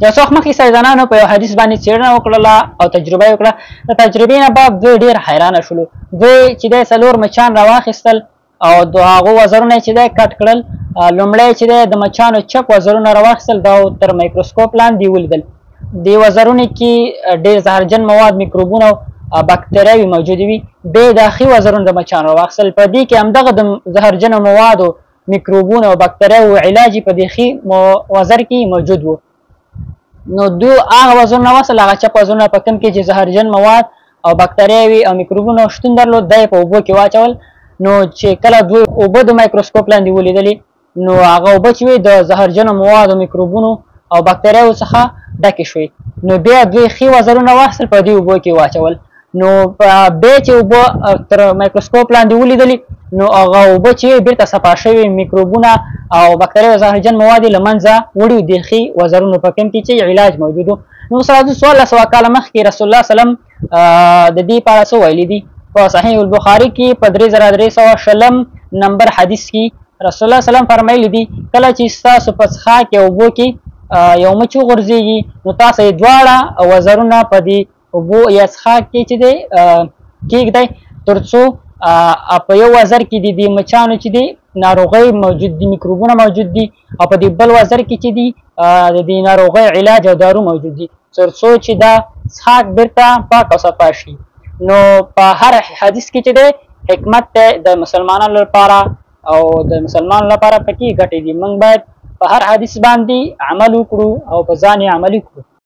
یو څوک مخکې سیدانانو په یو حدیث باندې څېړنه وکړله او تجربه یې وکړه. د تجربې نه بعد دوی ډېر حیرانه شولو. دوی چې دی 4 مچان راواخیستل او د هغو وزرونه چې دی کټ کړل. لومړی چې دی د مچانو چپ وزرونه راواخیستل، دا تر مایکروسکوپ لاندې ولیدل. دې وزرونو کې ډېر زهرجن مواد، میکروبونه او باکتریاوې موجودې وي. بیا د ښي وزرونه د مچانو راواخیستل، په دې کې همدغه د زهرجنو موادو، میکروبونه او باکتریاوو علاج په دې ښي وزر کې موجود و. نو دوی هغه وزرونه واخیستل، هغه چپ وزرونه په کوم کې چې زهرجن مواد او باکتریاوې او میکروبونه شتون درلود، دا یې په اوبو کې واچول. نو چې کله دوی اوبه د مایکروسکوپ لاندې ولیدلې، نو هغه اوبه چې وي د زهرجنو موادو، میکروبونو او باکتریاوو څخه ډکې شوې. نو بیا دوی ښي وزرونه واخیستل، په دې اوبو کې واچول. نو بیا چې اوبه تر مایکروسکوپ لاندې ولیدلې، نو هغه اوبه چې بیرته صفا شوي، میکروبونه او باکتریاوې او زهرجن مواد یې له منځه وړي د ښي وزرونو په کوم کې چې علاج موجود و. نو استاد 1400 کاله مخکې رسول الله سلم د دې په اړه څه ویلي دي؟ په صحیح البخاري کې په 3320 نمبر حدیث کې رسول الله سلم فرمایلی دي، کله چې ستاسو په څښاک اوبو کې یو مچ وغورځېږي، نو تاسو یې دواړه وزرونه په دې اوبو یا څښاک کې چې دی کېږدئ، تر څو په یو وزر کې د دې مچانو چې دی ناروغۍ موجود دي، میکروبونه موجود دي، او په دې بل وزر کې چې دی د دې ناروغۍ علاج او دارو موجود دي، تر څو چې دا څښاک بیرته پاک او صفا شي. نو په هر حدیث کې چې دی حکمت دی د مسلمانانو لپاره او د مسلمانانو لپاره پکې ګټې دي. موږ باید په هر حدیث باندې عمل وکړو او په ځان یې عملي کړو.